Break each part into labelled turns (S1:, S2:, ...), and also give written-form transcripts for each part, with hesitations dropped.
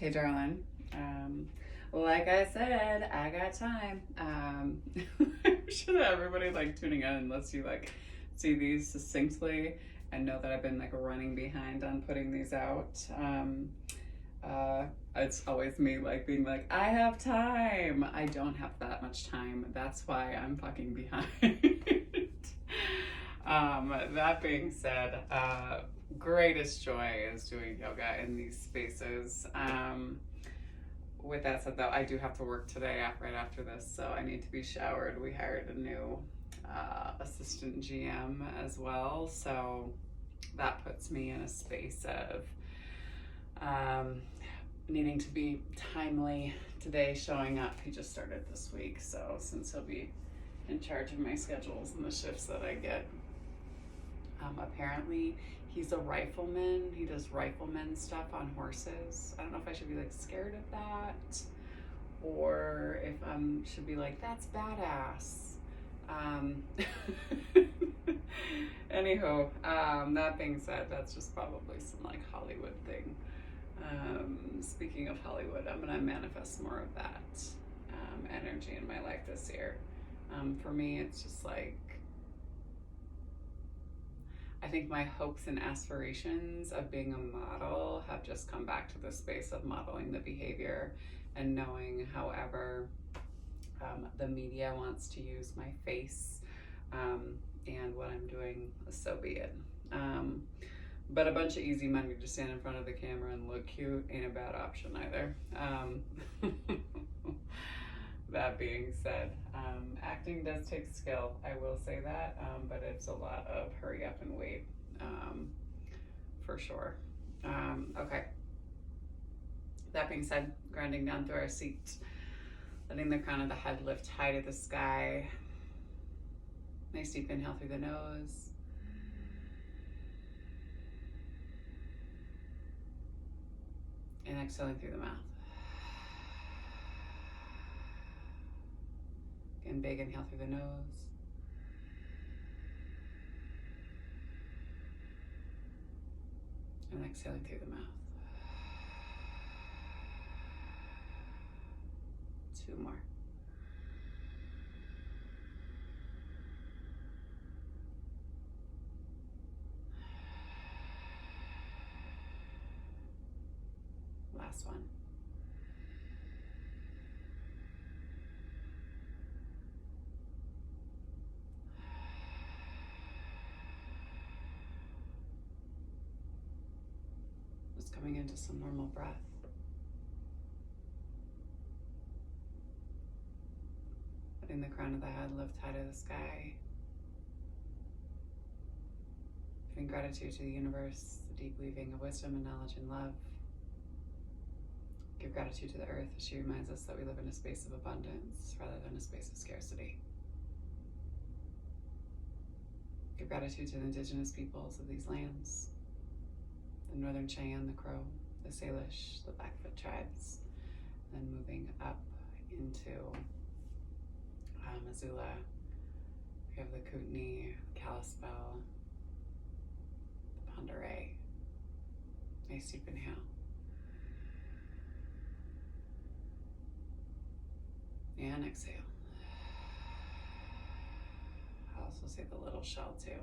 S1: Hey, darling. Like I said, I got time. I'm sure that everybody like tuning in unless you like see these succinctly and know that I've been like running behind on putting these out. Uh, it's always me like being like, I have time. I don't have that much time. That's why I'm fucking behind. That being said, greatest joy is doing yoga in these spaces. With that said, though, I do have to work today right after this, so I need to be showered. We hired a new assistant GM as well, so that puts me in a space of needing to be timely today, showing up. He just started this week, so since he'll be in charge of my schedules and the shifts that I get, apparently he's a rifleman. He does rifleman stuff on horses. I don't know if I should be like scared of that or if I should be like, that's badass. Anywho, that being said, that's just probably some like Hollywood thing. Speaking of Hollywood, I'm gonna manifest more of that energy in my life this year. For me, it's just like, I think my hopes and aspirations of being a model have just come back to the space of modeling the behavior and knowing, however, the media wants to use my face and what I'm doing, so be it. But a bunch of easy money to stand in front of the camera and look cute ain't a bad option either. That being said, acting does take skill, I will say that, but it's a lot of hurry up and wait, for sure. Okay. That being said, grounding down through our seat, letting the crown of the head lift high to the sky. Nice deep inhale through the nose. And exhaling through the mouth. Again, big inhale through the nose. And exhaling through the mouth. 2 more. Last one. Just coming into some normal breath. Letting the crown of the head lift high to the sky. Giving gratitude to the universe, the deep weaving of wisdom and knowledge and love. Give gratitude to the earth as she reminds us that we live in a space of abundance rather than a space of scarcity. Give gratitude to the indigenous peoples of these lands, the Northern Cheyenne, the Crow, the Salish, the Blackfoot tribes, and then moving up into Missoula. We have the Kootenai, the Kalispel, the Pend Oreille. Nice deep inhale. And exhale. I'll also say the little shell too.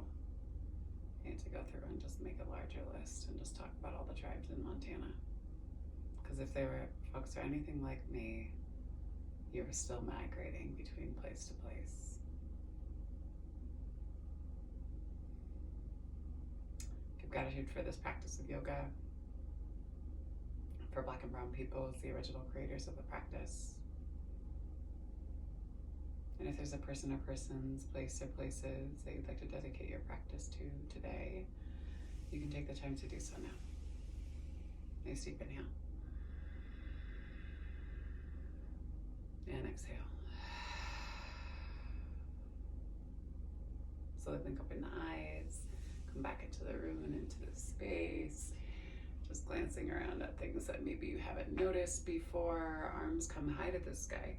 S1: I need to go through and just make a larger list and just talk about all the tribes in Montana. Because if they were folks are anything like me, you're still migrating between place to place. Give gratitude for this practice of yoga, for Black and Brown people as the original creators of the practice. And if there's a person or persons, place or places that you'd like to dedicate your practice to today, you can take the time to do so now. Nice deep inhale. And exhale. Slowly blink open the eyes, come back into the room and into the space. Just glancing around at things that maybe you haven't noticed before. Arms come high to the sky.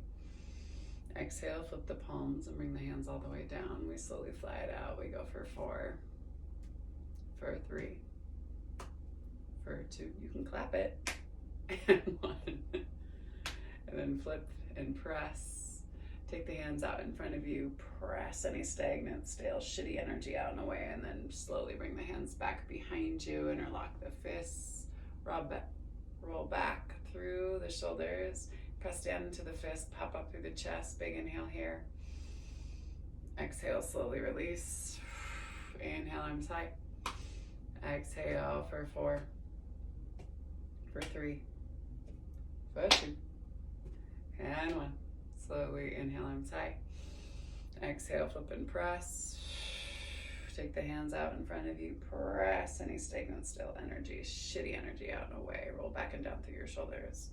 S1: Exhale, flip the palms and bring the hands all the way down. We slowly fly it out. We go for 4, for 3, for 2. You can clap it. and 1. And then flip and press. Take the hands out in front of you, press any stagnant, stale, shitty energy out and away, and then slowly bring the hands back behind you, interlock the fists, roll back through the shoulders, press down into the fist, pop up through the chest, big inhale here. Exhale, slowly release. Inhale, arms high. Exhale for 4, for 3, for 2, and 1. Slowly inhale, arms high. Exhale, flip and press. Take the hands out in front of you. Press any stagnant, still energy, shitty energy out and away. Roll back and down through your shoulders.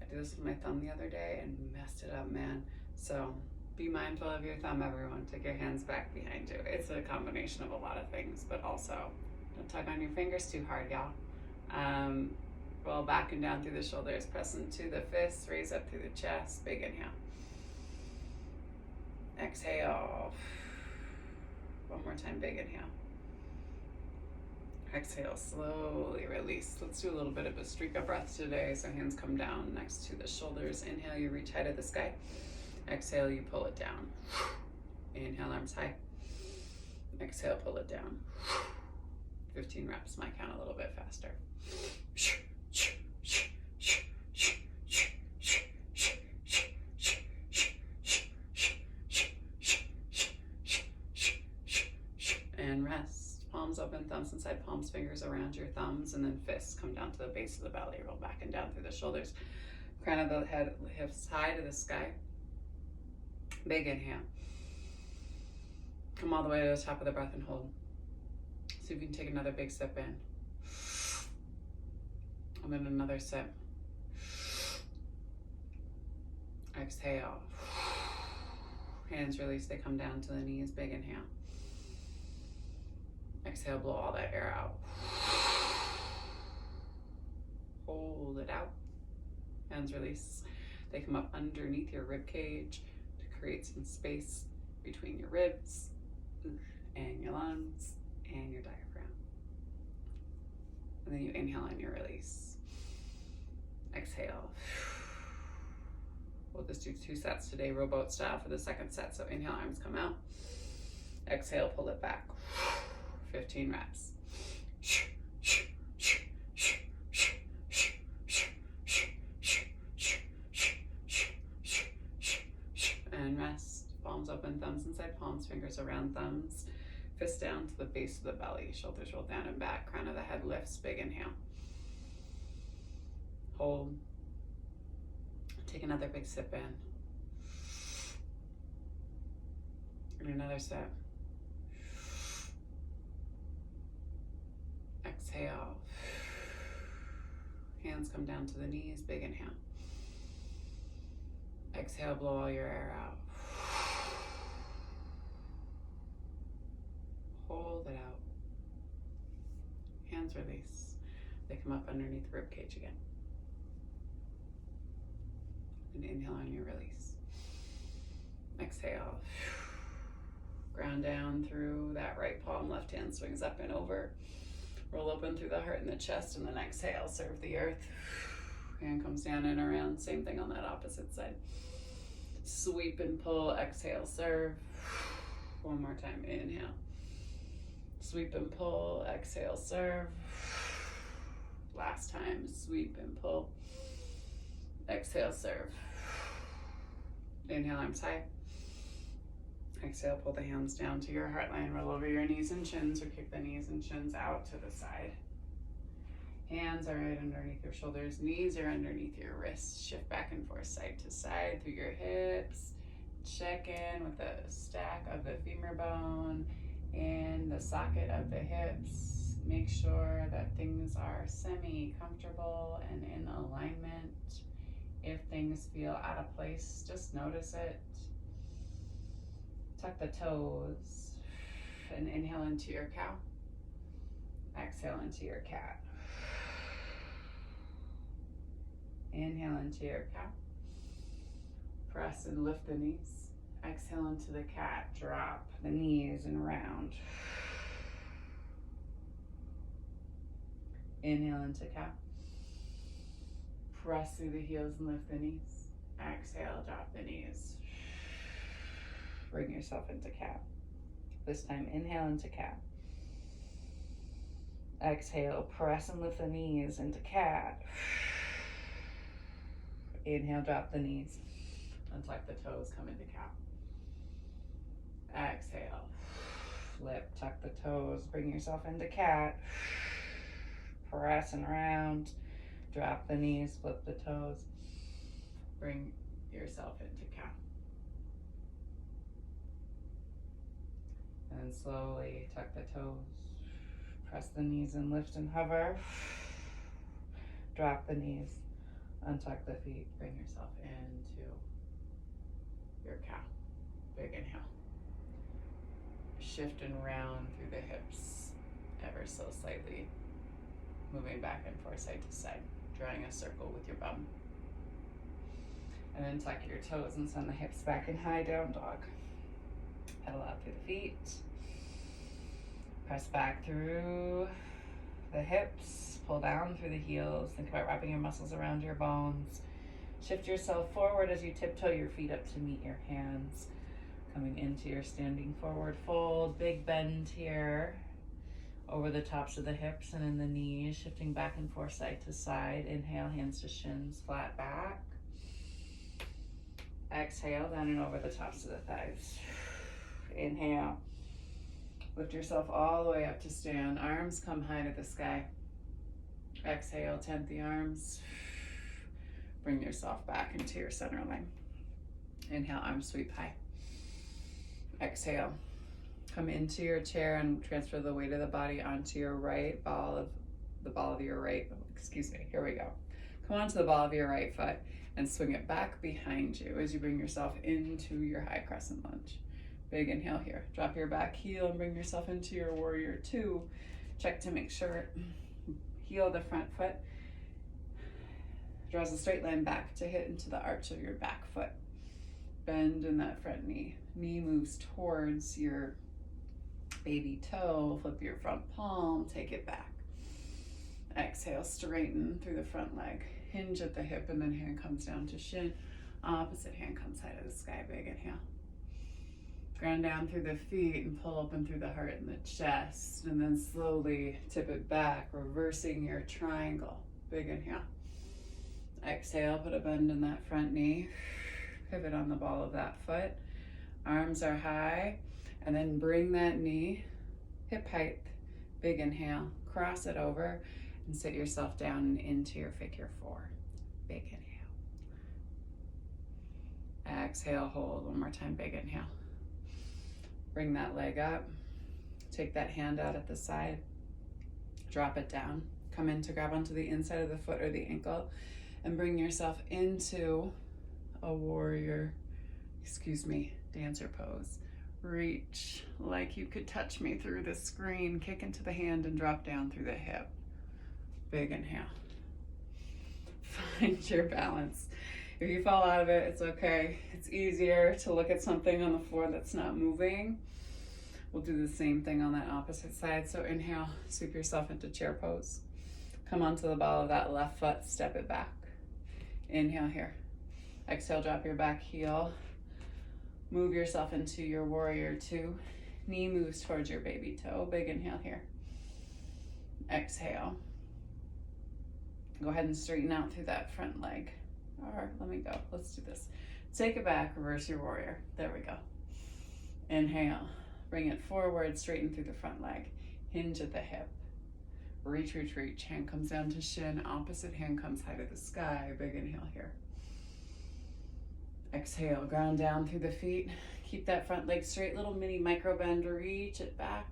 S1: I did this with my thumb the other day and messed it up, man. So be mindful of your thumb, everyone. Take your hands back behind you. It's a combination of a lot of things, but also don't tug on your fingers too hard, y'all. Roll back and down through the shoulders, press into the fists, raise up through the chest, big inhale. Exhale. One more time, big inhale. Exhale, slowly release. Let's do a little bit of a streak of breath today. So hands come down next to the shoulders. Inhale, you reach high to the sky. Exhale, you pull it down. Inhale, arms high. Exhale, pull it down. 15 reps, might count a little bit faster. And rest. Palms open, thumbs inside palms, fingers around your thumbs, and then fists come down to the base of the belly. Roll back and down through the shoulders. Crown of the head, hips high to the sky. Big inhale. Come all the way to the top of the breath and hold. So you can take another big sip in. And then another sip. Exhale. Hands release, they come down to the knees. Big inhale. Exhale, blow all that air out. Hold it out. Hands release. They come up underneath your rib cage to create some space between your ribs and your lungs and your diaphragm. And then you inhale and you release. Exhale. We'll just do 2 sets today, rowboat style for the second set. So inhale, arms come out. Exhale, pull it back. 15 reps. And rest. Palms open, thumbs inside palms, fingers around thumbs. Fist down to the base of the belly. Shoulders roll down and back. Crown of the head lifts. Big inhale. Hold. Take another big sip in. And another sip. Exhale. Hands come down to the knees. Big inhale. Exhale, blow all your air out. Hold it out. Hands release. They come up underneath the rib cage again. And inhale on your release. Exhale. Ground down through that right palm. Left hand swings up and over. Roll open through the heart and the chest, and then exhale, serve the earth. Hand comes down and around. Same thing on that opposite side. Sweep and pull. Exhale, serve. One more time. Inhale. Sweep and pull. Exhale, serve. Last time. Sweep and pull. Exhale, serve. Inhale, arms high. Exhale, pull the hands down to your heart line. Roll over your knees and shins, or kick the knees and shins out to the side. Hands are right underneath your shoulders. Knees are underneath your wrists. Shift back and forth, side to side through your hips. Check in with the stack of the femur bone and the socket of the hips. Make sure that things are semi-comfortable and in alignment. If things feel out of place, just notice it. Tuck the toes and inhale into your cow. Exhale into your cat. Inhale into your cow. Press and lift the knees. Exhale into the cat. Drop the knees and round. Inhale into cow. Press through the heels and lift the knees. Exhale, drop the knees. Bring yourself into cat. This time, inhale into cat. Exhale, press and lift the knees into cat. Inhale, drop the knees. Untuck the toes, come into cat. Exhale, flip, tuck the toes, bring yourself into cat. Press and round, drop the knees, flip the toes, bring yourself into cat. And slowly tuck the toes, press the knees and lift and hover. Drop the knees, untuck the feet, bring yourself into your cow. Big inhale. Shift and round through the hips ever so slightly. Moving back and forth side to side, drawing a circle with your bum. And then tuck your toes and send the hips back in high down dog. Pedal out through the feet. Press back through the hips. Pull down through the heels. Think about wrapping your muscles around your bones. Shift yourself forward as you tiptoe your feet up to meet your hands. Coming into your standing forward fold. Big bend here. Over the tops of the hips and in the knees, shifting back and forth side to side. Inhale, hands to shins, flat back. Exhale, down and over the tops of the thighs. Inhale. Lift yourself all the way up to stand. Arms come high to the sky. Exhale, tent the arms. Bring yourself back into your center line. Inhale, arms sweep high. Exhale. Come into your chair and transfer the weight of the body onto your right ball of your right, here we go. Come onto the ball of your right foot and swing it back behind you as you bring yourself into your high crescent lunge. Big inhale here. Drop your back heel and bring yourself into your warrior two. Check to make sure heel of the front foot draws a straight line back to hit into the arch of your back foot. Bend in that front knee. Knee moves towards your baby toe, flip your front palm, take it back. Exhale, straighten through the front leg. Hinge at the hip and then hand comes down to shin. Opposite hand comes high to the sky, big inhale. Ground down through the feet and pull open through the heart and the chest. And then slowly tip it back, reversing your triangle. Big inhale. Exhale, put a bend in that front knee. Pivot on the ball of that foot. Arms are high. And then bring that knee hip height. Big inhale. Cross it over and sit yourself down and into your figure four. Big inhale. Exhale, hold. One more time, big inhale. Bring that leg up. Take that hand out at the side. Drop it down. Come in to grab onto the inside of the foot or the ankle and bring yourself into a warrior, dancer pose. Reach like you could touch me through the screen. Kick into the hand and drop down through the hip. Big inhale. Find your balance. If you fall out of it, it's okay. It's easier to look at something on the floor that's not moving. We'll do the same thing on that opposite side. So inhale, sweep yourself into chair pose. Come onto the ball of that left foot, step it back. Inhale here. Exhale, drop your back heel. Move yourself into your warrior two. Knee moves towards your baby toe. Big inhale here. Exhale. Go ahead and straighten out through that front leg. Or let me go. Let's do this. Take it back, reverse your warrior. There we go. Inhale. Bring it forward, straighten through the front leg. Hinge at the hip. Reach, reach, reach. Hand comes down to shin. Opposite hand comes high to the sky. Big inhale here. Exhale, ground down through the feet. Keep that front leg straight, little mini micro bend, reach it back.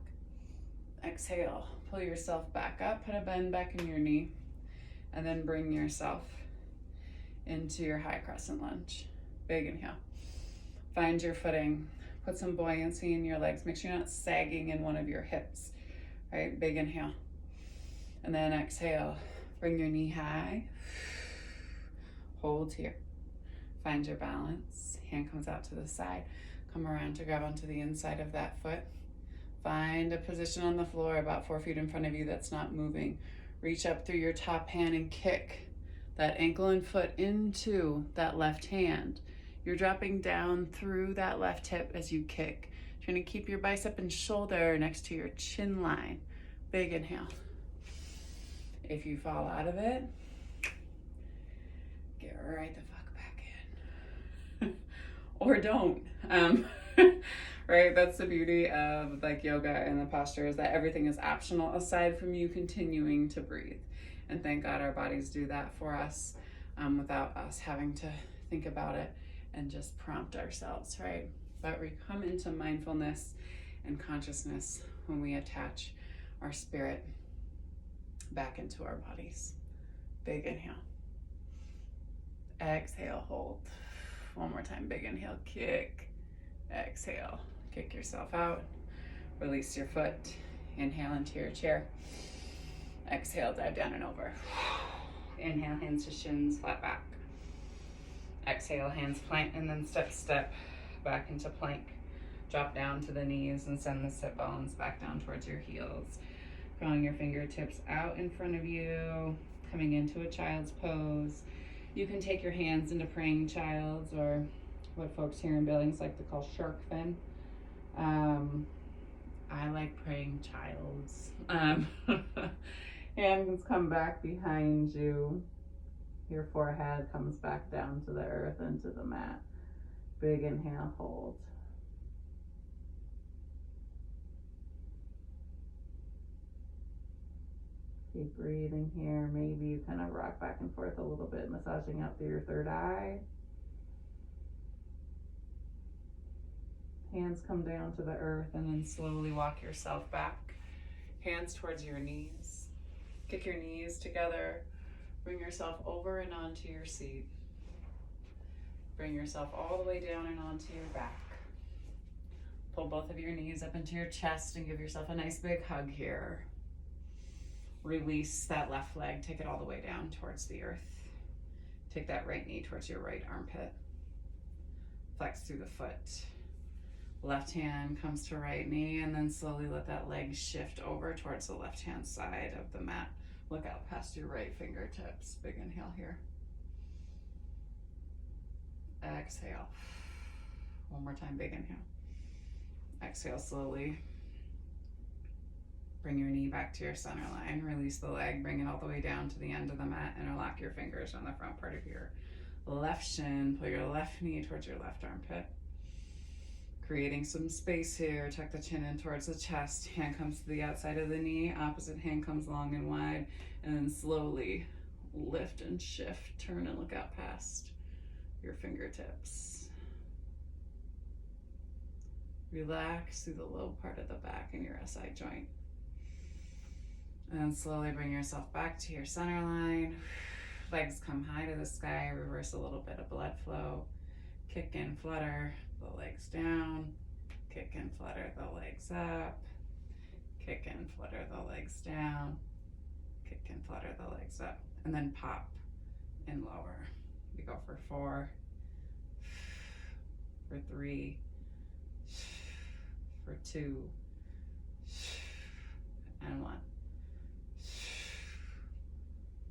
S1: Exhale, pull yourself back up, put a bend back in your knee, and then bring yourself into your high crescent lunge. Big inhale. Find your footing, put some buoyancy in your legs. Make sure you're not sagging in one of your hips, right? Big inhale. And then exhale, bring your knee high, hold here. Find your balance. Hand comes out to the side. Come around to grab onto the inside of that foot. Find a position on the floor about 4 feet in front of you that's not moving. Reach up through your top hand and kick that ankle and foot into that left hand. You're dropping down through that left hip as you kick. You're gonna keep your bicep and shoulder next to your chin line. Big inhale. If you fall out of it, get right the fuck back in. Or don't. Right? That's the beauty of like yoga and the posture, is that everything is optional aside from you continuing to breathe. And thank God our bodies do that for us without us having to think about it and just prompt ourselves, right? But we come into mindfulness and consciousness when we attach our spirit back into our bodies. Big inhale. Exhale, hold. One more time, big inhale, kick. Exhale, kick yourself out. Release your foot. Inhale into your chair. Exhale, dive down and over. Inhale, hands to shins, flat back. Exhale, hands plant, and then step back into plank. Drop down to the knees and send the sit bones back down towards your heels. Drawing your fingertips out in front of you, coming into a child's pose. You can take your hands into praying childs, or what folks here in Billings like to call shark fin. I like praying childs. Hands come back behind you. Your forehead comes back down to the earth, into the mat. Big inhale, hold. Keep breathing here. Maybe you kind of rock back and forth a little bit, massaging out through your third eye. Hands come down to the earth, and then slowly walk yourself back. Hands towards your knees. Kick your knees together. Bring yourself over and onto your seat. Bring yourself all the way down and onto your back. Pull both of your knees up into your chest and give yourself a nice big hug here. Release that left leg. Take it all the way down towards the earth. Take that right knee towards your right armpit. Flex through the foot. Left hand comes to right knee, and then slowly let that leg shift over towards the left hand side of the mat. Look out past your right fingertips. Big inhale here. Exhale. One more time, big inhale. Exhale slowly. Bring your knee back to your center line. Release the leg. Bring it all the way down to the end of the mat. Interlock your fingers on the front part of your left shin. Pull your left knee towards your left armpit. Creating some space here. Tuck the chin in towards the chest. Hand comes to the outside of the knee. Opposite hand comes long and wide. And then slowly lift and shift. Turn and look out past your fingertips. Relax through the low part of the back in your SI joint. And then slowly bring yourself back to your center line. Legs come high to the sky. Reverse a little bit of blood flow. Kick and flutter the legs down. Kick and flutter the legs up. Kick and flutter the legs down. Kick and flutter the legs up. And then pop and lower. We go for 4, for 3, for 2, and 1.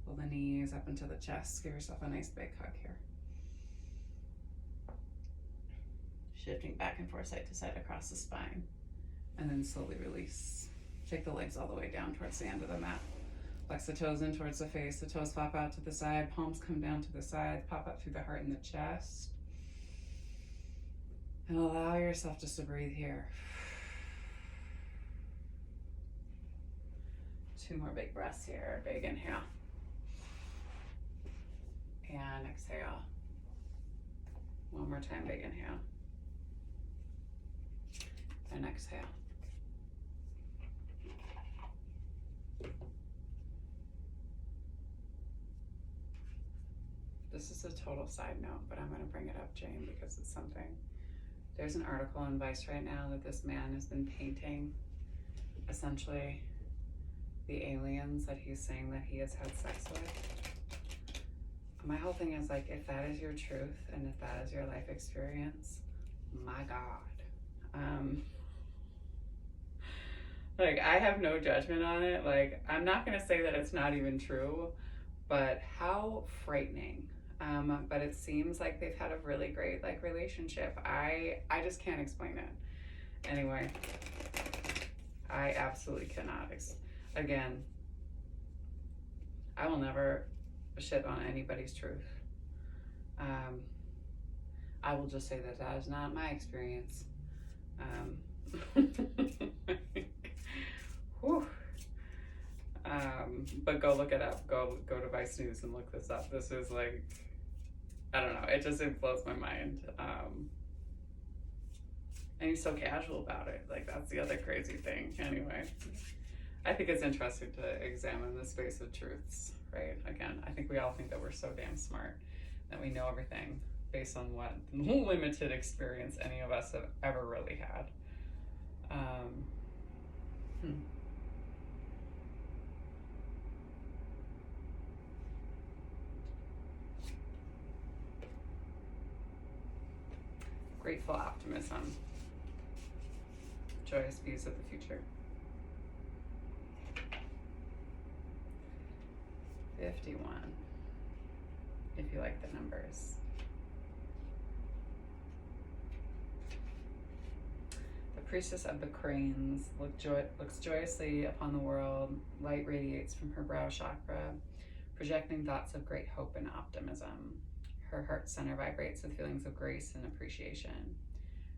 S1: Pull the knees up into the chest. Give yourself a nice big hug here. Shifting back and forth, side to side across the spine. And then slowly release. Take the legs all the way down towards the end of the mat. Flex the toes in towards the face. The toes pop out to the side. Palms come down to the side. Pop up through the heart and the chest. And allow yourself just to breathe here. 2 more big breaths here. Big inhale. And exhale. One more time, big inhale. And exhale. This is a total side note, but I'm going to bring it up, Jane, because it's something. There's an article in Vice right now that this man has been painting essentially the aliens that he's saying that he has had sex with. My whole thing is like, if that is your truth and if that is your life experience, my God. Like, I have no judgment on it. Like, I'm not gonna say that it's not even true, But how frightening. But it seems like they've had a really great like relationship. I just can't explain it. Anyway, I absolutely cannot. Again, I will never shit on anybody's truth. I will just say that that is not my experience. Whew. But go look it up. Go to Vice News and look this up. This is like, I don't know. It blows my mind. And he's so casual about it. Like, that's the other crazy thing. Anyway, I think it's interesting to examine the space of truths, right? Again, I think we all think that we're so damn smart, that we know everything based on what limited experience any of us have ever really had. Grateful optimism. Joyous views of the future. 51, if you like the numbers. The priestess of the cranes looks joyously upon the world. Light radiates from her brow chakra, projecting thoughts of great hope and optimism. Her heart center vibrates with feelings of grace and appreciation.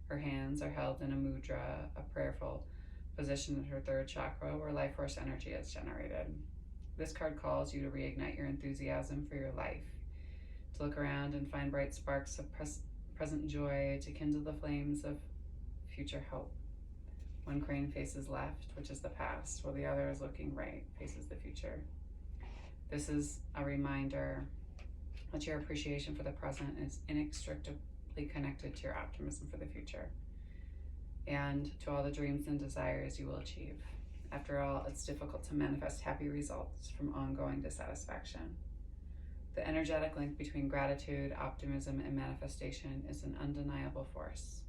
S1: Her hands are held in a mudra, a prayerful position in her third chakra, where life force energy is generated. This card calls you to reignite your enthusiasm for your life, to look around and find bright sparks of present joy, to kindle the flames of future hope. One crane faces left, which is the past, while the other is looking right, faces the future. This is a reminder that your appreciation for the present is inextricably connected to your optimism for the future, and to all the dreams and desires you will achieve. After all, it's difficult to manifest happy results from ongoing dissatisfaction. The energetic link between gratitude, optimism, and manifestation is an undeniable force.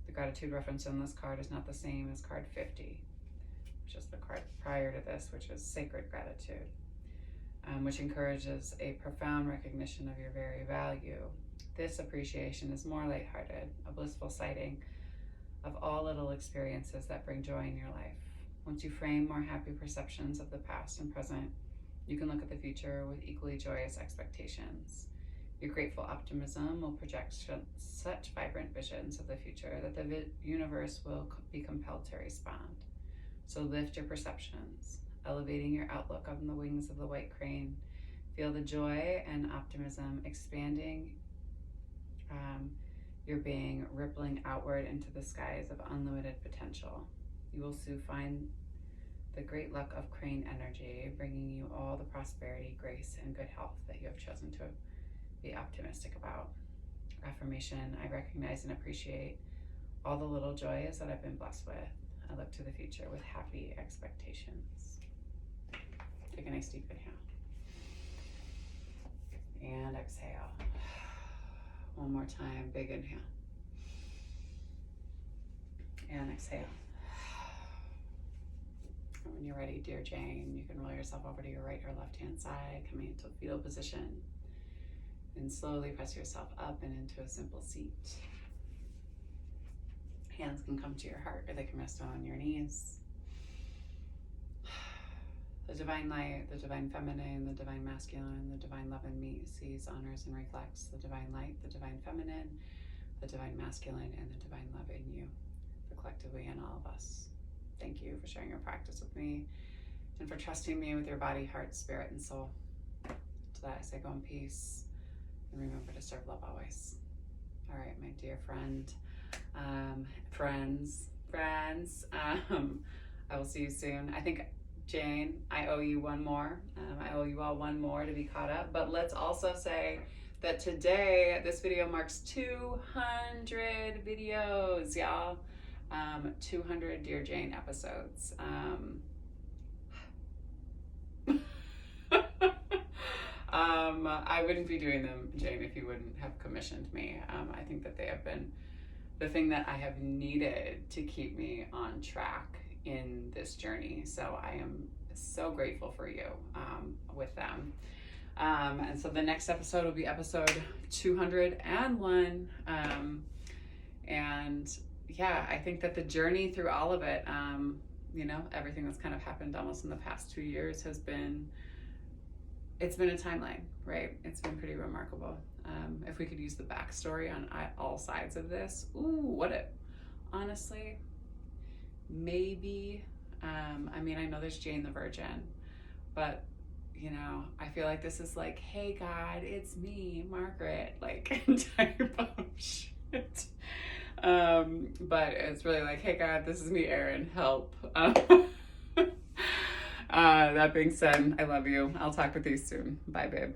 S1: The gratitude reference on this card is not the same as card 50, which is the card prior to this, which is sacred gratitude, which encourages a profound recognition of your very value. This appreciation is more lighthearted, a blissful sighting of all little experiences that bring joy in your life. Once you frame more happy perceptions of the past and present, you can look at the future with equally joyous expectations. Your grateful optimism will project such vibrant visions of the future that the universe will be compelled to respond. So lift your perceptions, elevating your outlook on the wings of the white crane. Feel the joy and optimism expanding your being, rippling outward into the skies of unlimited potential. You will soon find the great luck of crane energy, bringing you all the prosperity, grace, and good health that you have chosen to be optimistic about. Affirmation: I recognize and appreciate all the little joys that I've been blessed with. I look to the future with happy expectations. Take a nice deep inhale. And exhale. One more time, big inhale. And exhale. And when you're ready, dear Jane, you can roll yourself over to your right or left hand side, coming into a fetal position. And slowly press yourself up and into a simple seat. Hands can come to your heart, or they can rest on your knees. The divine light, the divine feminine, the divine masculine, the divine love in me sees, honors, and reflects the divine light, the divine feminine, the divine masculine, and the divine love in you, for collectively in all of us. Thank you for sharing your practice with me and for trusting me with your body, heart, spirit, and soul. To that I say, go in peace and remember to serve love always. All right, my dear friends, I will see you soon. I think, Jane, I owe you one more. I owe you all one more to be caught up. But let's also say that today, this video marks 200 videos, y'all. 200 Dear Jane episodes. I wouldn't be doing them, Jane, if you wouldn't have commissioned me. I think that they have been the thing that I have needed to keep me on track in this journey. So I am so grateful for you with them. And so the next episode will be episode 201. And yeah, I think that the journey through all of it, you know, everything that's kind of happened almost in the past 2 years has been, it's been a timeline, right? It's been pretty remarkable. If we could use the backstory on all sides of this, honestly, maybe, I mean, I know there's Jane the Virgin, but you know, I feel like this is like, hey God, it's me, Margaret, like type of shit. But it's really like, hey God, this is me, Erin, help. That being said, I love you. I'll talk with you soon. Bye, babe.